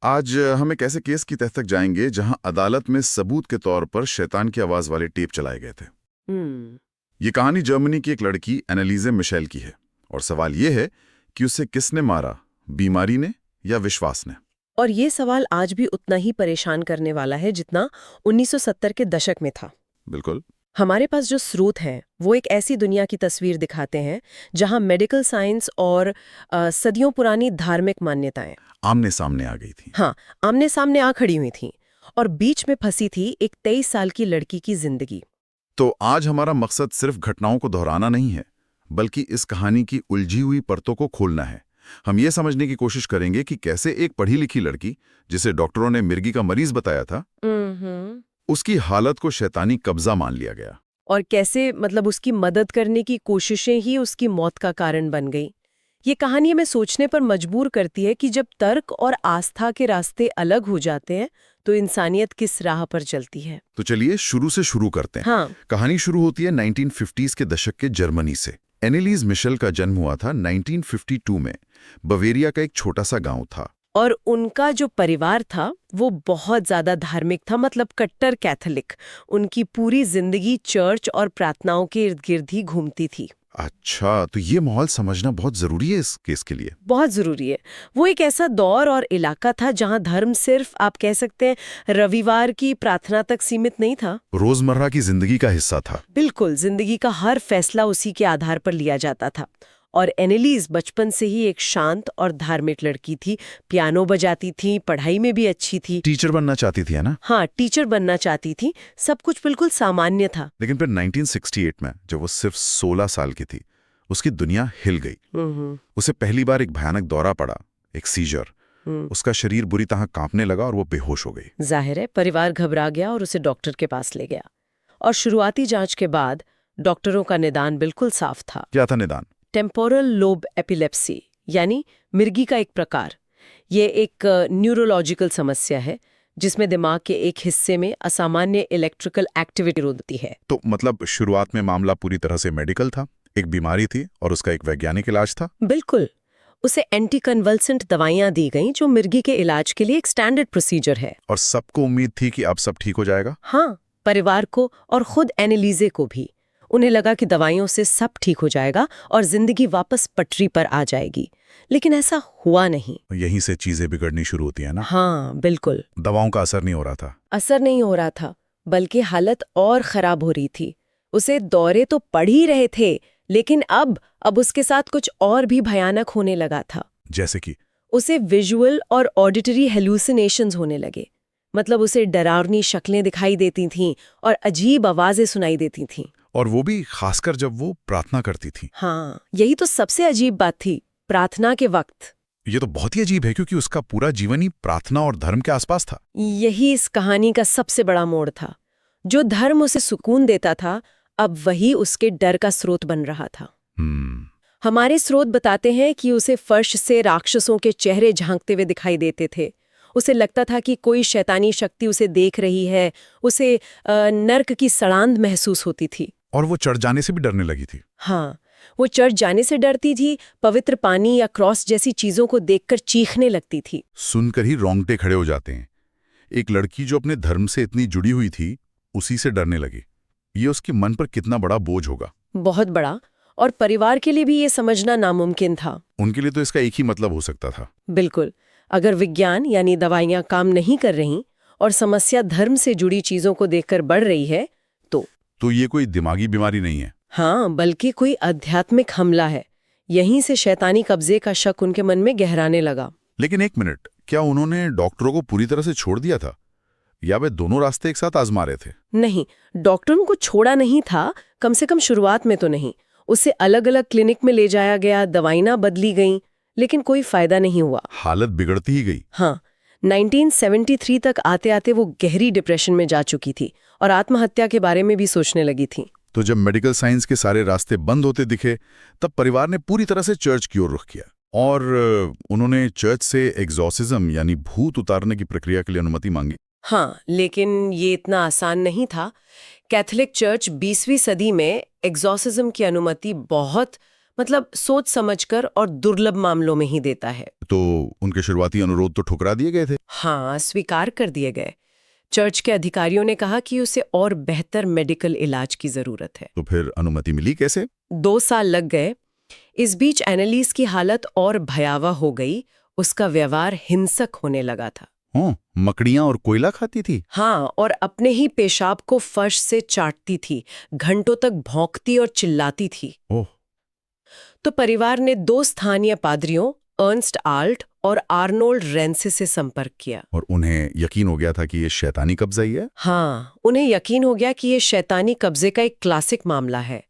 आज हम एक ऐसे केस की तह तक जाएंगे जहां अदालत में सबूत के तौर पर शैतान की आवाज वाले टेप चलाए गए थे। हम्म। ये कहानी जर्मनी की एक लड़की एनालिजे मिशेल की है और सवाल ये है कि उसे किसने मारा, बीमारी ने या विश्वास ने। और ये सवाल आज भी उतना ही परेशान करने वाला है जितना 1970 के दशक में था। बिल्कुल। हमारे पास जो स्रोत हैं वो एक ऐसी दुनिया की तस्वीर दिखाते हैं जहां मेडिकल साइंस और सदियों पुरानी धार्मिक मान्यताएं आमने सामने आ गई थी। हाँ, आमने सामने आ खड़ी हुई थीं और बीच में फंसी थी एक 23 साल की लड़की की जिंदगी। तो आज हमारा मकसद सिर्फ घटनाओं को दोहराना नहीं है, बल्कि इस कहानी की उलझी हुई परतों को खोलना है। हम ये समझने की कोशिश करेंगे कि कैसे एक पढ़ी लिखी लड़की, जिसे डॉक्टरों ने मिर्गी का मरीज बताया था, उसकी हालत को शैतानी कब्जा मान लिया गया। और कैसे उसकी मदद करने की कोशिशें ही उसकी मौत का कारण बन गई। ये कहानी हमें सोचने पर मजबूर करती है कि जब तर्क और आस्था के रास्ते अलग हो जाते हैं तो इंसानियत किस राह पर चलती है। तो चलिए शुरू से शुरू करते हैं। हाँ। कहानी शुरू होती है 1950s के दशक के जर्मनी से। एनेलीज मिशेल का जन्म हुआ था 1952 में। बवेरिया का एक छोटा सा गांव था। और उनका जो परिवार था वो बहुत ज्यादा धार्मिक था, कट्टर कैथोलिक। उनकी पूरी जिंदगी चर्च और प्रार्थनाओं के इर्द गिर्द ही घूमती थी। अच्छा, तो ये माहौल समझना बहुत जरूरी है इस केस के लिए। बहुत जरूरी है। वो एक ऐसा दौर और इलाका था जहां धर्म सिर्फ आप कह सकते हैं रविवार की प्रार्थना तक सीमित नहीं था, रोजमर्रा की जिंदगी का हिस्सा था। बिल्कुल, जिंदगी का हर फैसला उसी के आधार पर लिया जाता था। और एनेलीज बचपन से ही एक शांत और धार्मिक लड़की थी। पियानो बजाती थी, पढ़ाई में भी अच्छी थी। टीचर बनना चाहती थी, है ना? हाँ, टीचर बनना चाहती थी। सब कुछ बिल्कुल सामान्य था। लेकिन फिर 1968 में जब वो सिर्फ 16 साल की थी, उसकी दुनिया हिल गई। उसे पहली बार एक भयानक दौरा पड़ा, एक सीजर। उसका शरीर बुरी तरह कांपने लगा और वो बेहोश हो गई। जाहिर है परिवार घबरा गया और उसे डॉक्टर के पास ले गया। और शुरुआती जांच के बाद डॉक्टरों का निदान बिल्कुल साफ था। क्या था निदान? टेम्पोरल लोब एपिलेप्सी, यानी मिर्गी का एक प्रकार। ये एक न्यूरोलॉजिकल समस्या है जिसमें दिमाग के एक हिस्से में असामान्य इलेक्ट्रिकल एक्टिविटी होती है। तो शुरुआत में मामला पूरी तरह से मेडिकल था, एक बीमारी थी और उसका एक वैज्ञानिक इलाज था। बिल्कुल। उसे एंटी कन्वल्सेंट दवाइयां दी गईं जो मिर्गी के इलाज के लिए एक स्टैंडर्ड प्रोसीजर है। और सबको उम्मीद थी कि अब सब ठीक हो जाएगा। हाँ, परिवार को और खुद एनालिजे को भी। उन्हें लगा कि दवाइयों से सब ठीक हो जाएगा और जिंदगी वापस पटरी पर आ जाएगी। लेकिन ऐसा हुआ नहीं। यहीं से चीजें बिगड़नी शुरू होती है ना? हाँ, बिल्कुल। दवाओं का असर नहीं हो रहा था। असर नहीं हो रहा था, बल्कि हालत और खराब हो रही थी। उसे दौरे तो पड़ ही रहे थे, लेकिन अब उसके साथ कुछ और भी भयानक होने लगा था। जैसे कि उसे विजुअल और ऑडिटरी हेलुसिनेशंस होने लगे। उसे डरावनी शक्लें दिखाई देती थीं और अजीब आवाजें सुनाई देती थीं। और वो भी खासकर जब वो प्रार्थना करती थी। हाँ, यही तो सबसे अजीब बात थी, प्रार्थना के वक्त। ये तो बहुत ही अजीब है क्योंकि उसका पूरा जीवन ही प्रार्थना और धर्म के आसपास था। यही इस कहानी का सबसे बड़ा मोड़ था। जो धर्म उसे सुकून देता था, अब वही उसके डर का स्रोत बन रहा था। हमारे स्रोत बताते हैं कि उसे फर्श से राक्षसों के चेहरे झांकते हुए दिखाई देते थे। उसे लगता था कि कोई शैतानी शक्ति उसे देख रही है। उसे नर्क की सड़ांध महसूस होती थी। और वो चढ़ जाने से भी डरने लगी थी। हाँ, वो चढ़ जाने से डरती थी। पवित्र पानी या क्रॉस जैसी चीजों को देखकर चीखने लगती थी। सुनकर ही रोंगटे खड़े हो जाते हैं। एक लड़की जो अपने धर्म से इतनी जुड़ी हुई थी, उसी से डरने लगी। ये उसके मन पर कितना बड़ा बोझ होगा। बहुत बड़ा। और परिवार के लिए भी ये समझना नामुमकिन था। उनके लिए तो इसका एक ही मतलब हो सकता था। बिल्कुल। अगर विज्ञान यानी दवाइयां काम नहीं कर रही और समस्या धर्म से जुड़ी चीजों को देखकर बढ़ रही है तो ये कोई दिमागी बीमारी नहीं है। हाँ, बल्कि कोई आध्यात्मिक हमला है। यहीं से शैतानी कब्जे का शक उनके मन में गहराने लगा। लेकिन एक मिनट, क्या उन्होंने डॉक्टरों को पूरी तरह से छोड़ दिया था या वे दोनों रास्ते एक साथ आजमा रहे थे? नहीं, डॉक्टरों को छोड़ा नहीं था, कम से कम शुरुआत में तो नहीं। उसे अलग अलग क्लिनिक में ले जाया गया, दवाइयां बदली गईं, लेकिन कोई फायदा नहीं हुआ। हालत बिगड़ती ही गई। हाँ, 1973 तक आते आते वो गहरी डिप्रेशन में जा चुकी थी और आत्महत्या के बारे में भी सोचने लगी थी। तो जब मेडिकल साइंस के सारे रास्ते बंद होते दिखे, तब परिवार ने पूरी तरह से चर्च की ओर रुख किया और उन्होंने चर्च से एग्जॉर्सिज्म यानी भूत उतारने की प्रक्रिया के लिए अनुमति मांगी। हाँ, लेकिन ये इतना आसान नहीं था। कैथोलिक चर्च 20वीं सदी में एग्जॉर्सिज्म की अनुमति बहुत मतलब सोच समझकर और दुर्लभ मामलों में ही देता है। तो उनके शुरुआती अनुरोध तो ठुकरा दिए गए थे। हाँ, स्वीकार कर दिए गए। चर्च के अधिकारियों ने कहा कि उसे और बेहतर मेडिकल इलाज की जरूरत है। तो फिर अनुमति मिली कैसे? 2 साल लग गए। इस बीच एनालिस की हालत और भयावह हो गई। उसका व्यवहार हिंसक होने लगा था। मकड़ियां और कोयला खाती थी। हाँ, और अपने ही पेशाब को फर्श से चाटती थी, घंटों तक भौंकती और चिल्लाती थी। ओह। तो परिवार ने 2 स्थानीय पादरियों, अर्नस्ट आल्ट और आर्नोल्ड रेंसे से संपर्क किया। और उन्हें यकीन हो गया था कि ये शैतानी कब्जा ही है। हाँ, उन्हें यकीन हो गया कि ये शैतानी कब्जे का एक क्लासिक मामला है।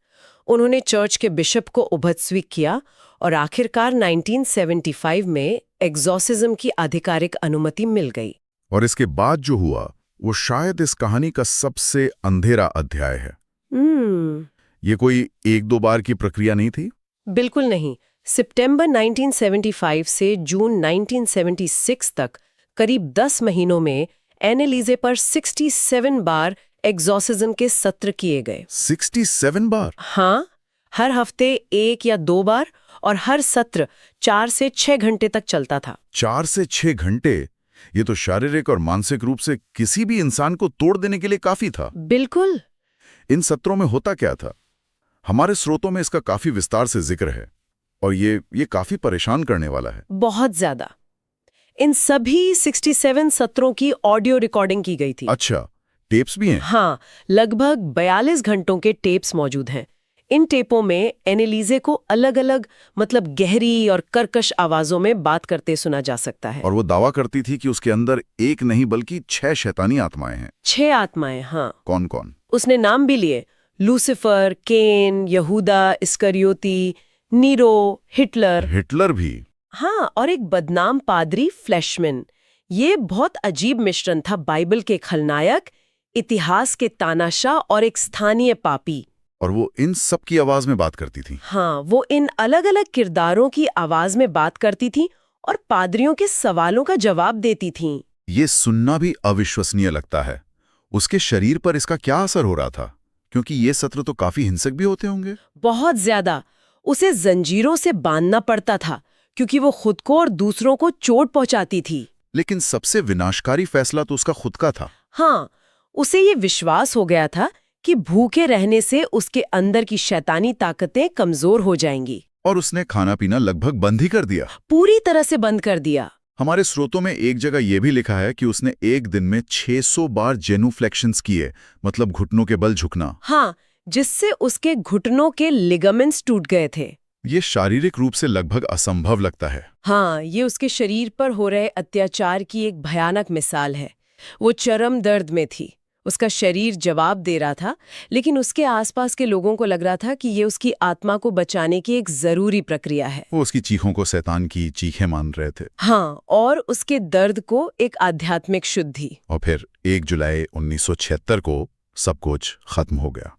उन्होंने चर्च के बिशप को उभयस्वीक किया और आखिरकार 1975 में एग्जॉर्सिज्म की आधिकारिक अनुमति मिल गई। और इसके बाद जो हुआ वो शायद इस कहानी का सबसे अंधेरा अध्याय है। ये कोई 1-2 बार की प्रक्रिया नहीं थी। बिल्कुल नहीं। सितंबर 1975 से जून 1976 तक करीब 10 महीनों में एनालिसे पर 67 बार एग्जॉर्सिज्म के सत्र किए गए। 67 बार? हाँ, हर हफ्ते 1 या 2 बार और हर सत्र 4 से 6 घंटे तक चलता था। 4 से 6 घंटे? ये तो शारीरिक और मानसिक रूप से किसी भी इंसान को तोड़ देने के लिए काफी था। बिल्कुल। इन सत्रों में होता क्या था? हमारे स्रोतों में इसका काफी विस्तार से जिक्र है और ये काफी परेशान करने वाला है। बहुत ज्यादा। इन सभी 67 सत्रों की ऑडियो रिकॉर्डिंग की गई थी। अच्छा, टेप्स भी हैं? हाँ, लगभग 42 घंटों के टेप्स मौजूद हैं। इन टेपों में एनालिसे को अलग-अलग मतलब गहरी और कर्कश आवाजों में बात करते सुना जा सकता है। और वो दावा करती थी कि उसके अंदर एक नहीं बल्कि 6 शैतानी आत्माएं हैं। 6 आत्माएं, हाँ। कौन कौन? उसने उसने नाम भी लिए। लूसिफर, केन, यहूदा इस्करियोती, नीरो, हिटलर। हिटलर भी? हाँ, और एक बदनाम पादरी फ्लैशमैन। ये बहुत अजीब मिश्रण था, बाइबल के खलनायक, इतिहास के तानाशाह और एक स्थानीय पापी। और वो इन सब की आवाज में बात करती थी। हाँ, वो इन अलग-अलग किरदारों की आवाज में बात करती थी और पादरियों के सवालों का जवाब देती थीं। ये सुनना भी अविश्वसनीय लगता है। उसके शरीर पर इसका क्या असर हो रहा था? क्योंकि ये सत्र तो काफी हिंसक भी होते होंगे। बहुत ज्यादा। उसे जंजीरों से बांधना पड़ता था क्योंकि वो खुद को और दूसरों को चोट पहुंचाती थी। लेकिन सबसे विनाशकारी फैसला तो उसका खुद का था। हाँ, उसे ये विश्वास हो गया था कि भूखे रहने से उसके अंदर की शैतानी ताकतें कमजोर हो जाएंगी। और उसने खाना पीना लगभग बंद ही कर दिया। पूरी तरह से बंद कर दिया। हमारे स्रोतों में एक जगह यह भी लिखा है कि उसने एक दिन में 600 बार जेनुफ्लेक्शंस किए, मतलब घुटनों के बल झुकना। हाँ, जिससे उसके घुटनों के लिगामेंट्स टूट गए थे। ये शारीरिक रूप से लगभग असंभव लगता है। हाँ, ये उसके शरीर पर हो रहे अत्याचार की एक भयानक मिसाल है। वो चरम दर्द में थी। उसका शरीर जवाब दे रहा था, लेकिन उसके आसपास के लोगों को लग रहा था कि ये उसकी आत्मा को बचाने की एक जरूरी प्रक्रिया है। वो उसकी चीखों को शैतान की चीखें मान रहे थे। हाँ, और उसके दर्द को एक आध्यात्मिक शुद्धि। और फिर 1 जुलाई 1976 को सब कुछ खत्म हो गया।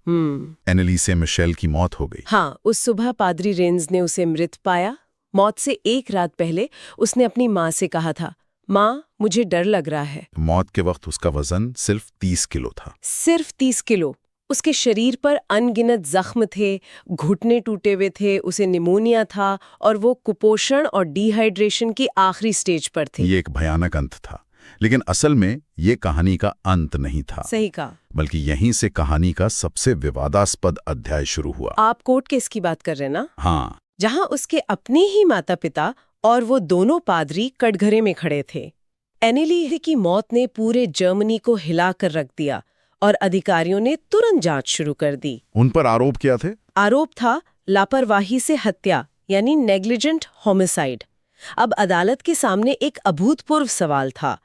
एनालिसे मिशेल की मौत हो गई। हाँ, उस सुबह पादरी रेंज ने उसे मृत पाया। मौत से 1 रात पहले उसने अपनी माँ से कहा था, माँ, मुझे डर लग रहा है। मौत के वक्त उसका वजन सिर्फ 30 किलो था। सिर्फ 30 किलो। उसके शरीर पर अनगिनत जख्म थे, घुटने टूटे हुए थे, उसे निमोनिया था और वो कुपोषण और डिहाइड्रेशन की आखिरी स्टेज पर थे। ये एक भयानक अंत था, लेकिन असल में ये कहानी का अंत नहीं था। सही कहा। बल्कि यहीं से कहानी का सबसे विवादास्पद अध्याय शुरू हुआ। आप कोर्ट केस की बात कर रहे हैं ना? हाँ। जहां उसके अपने ही माता पिता और वो दोनों पादरी कटघरे में खड़े थे। एनालिसे की मौत ने पूरे जर्मनी को हिलाकर रख दिया और अधिकारियों ने तुरंत जांच शुरू कर दी। उन पर आरोप क्या थे? आरोप था लापरवाही से हत्या, यानी नेग्लिजेंट होमिसाइड। अब अदालत के सामने एक अभूतपूर्व सवाल था,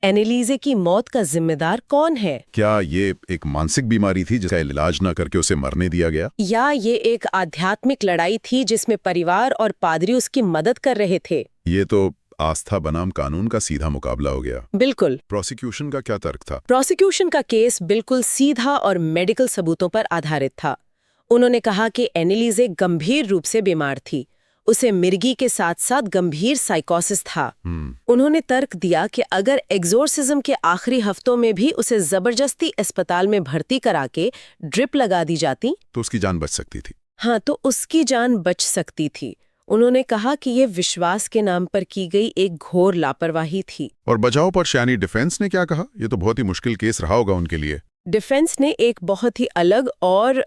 एनालिसे की मौत का जिम्मेदार कौन है? क्या ये एक मानसिक बीमारी थी जिसका इलाज न करके उसे मरने दिया गया? या ये एक आध्यात्मिक लड़ाई थी जिसमें परिवार और पादरी उसकी मदद कर रहे थे? ये तो आस्था बनाम कानून का सीधा मुकाबला हो गया। बिल्कुल। प्रोसिक्यूशन का क्या तर्क था? प्रोसिक्यूशन का केस बिल्कुल सीधा और मेडिकल सबूतों पर आधारित था। उन्होंने कहा कि एनालिसे गंभीर रूप से बीमार थी। उसे मिर्गी के साथ साथ गंभीर साइकोसिस था। उन्होंने तर्क दिया कि अगर एग्जोर्सिज्म के आखिरी हफ्तों में भी उसे जबरदस्ती अस्पताल में भर्ती करा के ड्रिप लगा दी जाती तो उसकी जान बच सकती थी। हाँ, तो उसकी जान बच सकती थी। उन्होंने कहा कि ये विश्वास के नाम पर की गई एक घोर लापरवाही थी। और बचाव पक्ष यानी डिफेंस ने क्या कहा? ये तो बहुत ही मुश्किल केस रहा होगा उनके लिए। डिफेंस ने एक बहुत ही अलग और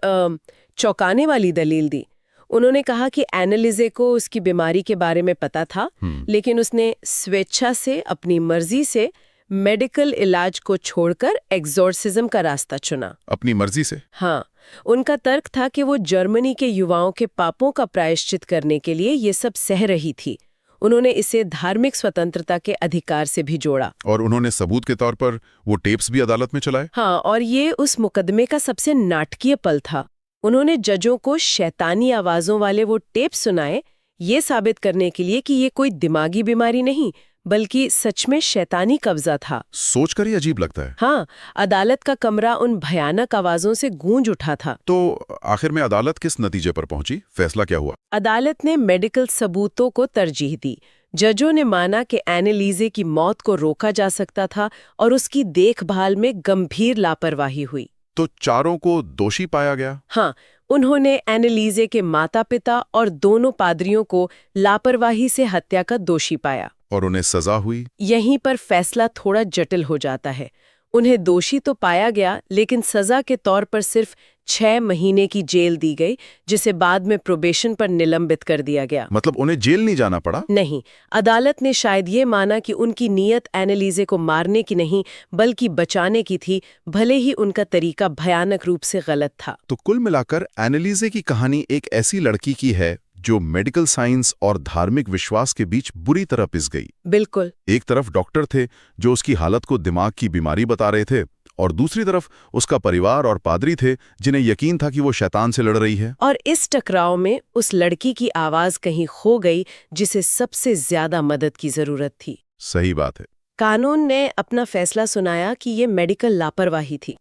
चौंकाने वाली दलील दी। उन्होंने कहा कि एनालिजे को उसकी बीमारी के बारे में पता था, लेकिन उसने स्वेच्छा से, अपनी मर्जी से मेडिकल इलाज को छोड़कर एक्सोर्सिज्म का रास्ता चुना। अपनी मर्जी से? हाँ, उनका तर्क था कि वो जर्मनी के युवाओं के पापों का प्रायश्चित करने के लिए ये सब सह रही थी। उन्होंने इसे धार्मिक स्वतंत्रता के अधिकार से भी जोड़ा। और उन्होंने सबूत के तौर पर वो टेप्स भी अदालत में चलाए? हाँ, और ये उस मुकदमे का सबसे नाटकीय पल था। उन्होंने जजों को शैतानी आवाजों वाले वो टेप सुनाए, ये साबित करने के लिए कि ये कोई दिमागी बीमारी नहीं, बल्कि सच में शैतानी कब्जा था। सोचकर ही अजीब लगता है। हाँ, अदालत का कमरा उन भयानक आवाजों से गूंज उठा था। तो आखिर में अदालत किस नतीजे पर पहुंची? फैसला क्या हुआ? अदालत ने मेडिकल सबूतों को तरजीह दी। जजों ने माना कि एनालिजे की मौत को रोका जा सकता था और उसकी देखभाल में गंभीर लापरवाही हुई। तो चारों को दोषी पाया गया? हाँ, उन्होंने एनालिजे के माता-पिता और दोनों पादरियों को लापरवाही से हत्या का दोषी पाया। और उन्हें सजा हुई? यहीं पर फैसला थोड़ा जटिल हो जाता है। उन्हें दोषी तो पाया गया, लेकिन सजा के तौर पर सिर्फ 6 महीने की जेल दी गई, जिसे बाद में प्रोबेशन पर निलंबित कर दिया गया। मतलब उन्हें जेल नहीं जाना पड़ा? नहीं, अदालत ने शायद ये माना कि उनकी नीयत एनालिजे को मारने की नहीं, बल्कि बचाने की थी, भले ही उनका तरीका भयानक रूप से गलत था। तो कुल मिलाकर एनालिजे की कहानी एक ऐसी लड़की की है जो मेडिकल साइंस और धार्मिक विश्वास के बीच बुरी तरह पिस गई। बिल्कुल। एक तरफ डॉक्टर थे जो उसकी हालत को दिमाग की बीमारी बता रहे थे, और दूसरी तरफ उसका परिवार और पादरी थे जिन्हें यकीन था कि वो शैतान से लड़ रही है। और इस टकराव में उस लड़की की आवाज कहीं खो गई, जिसे सबसे ज्यादा मदद की जरूरत थी। सही बात है। कानून ने अपना फैसला सुनाया कि ये मेडिकल लापरवाही थी।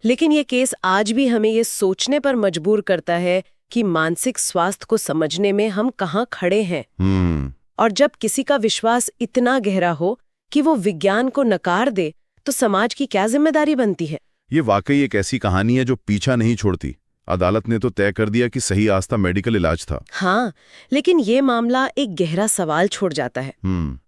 लेकिन ये केस आज भी हमें ये सोचने पर मजबूर करता है कि मानसिक स्वास्थ्य को समझने में हम कहाँ खड़े हैं। और जब किसी का विश्वास इतना गहरा हो कि वो विज्ञान को नकार दे, तो समाज की क्या जिम्मेदारी बनती है? ये वाकई एक ऐसी कहानी है जो पीछा नहीं छोड़ती। अदालत ने तो तय कर दिया कि सही आस्था मेडिकल इलाज था। हाँ, लेकिन ये मामला एक गहरा सवाल छोड़ जाता है।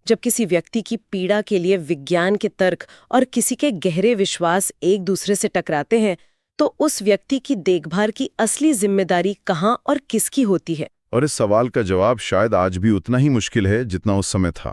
जब किसी व्यक्ति की पीड़ा के लिए विज्ञान के तर्क और किसी के गहरे विश्वास एक दूसरे से टकराते हैं, तो उस व्यक्ति की देखभाल की असली जिम्मेदारी कहाँ और किसकी होती है? और इस सवाल का जवाब शायद आज भी उतना ही मुश्किल है जितना उस समय था।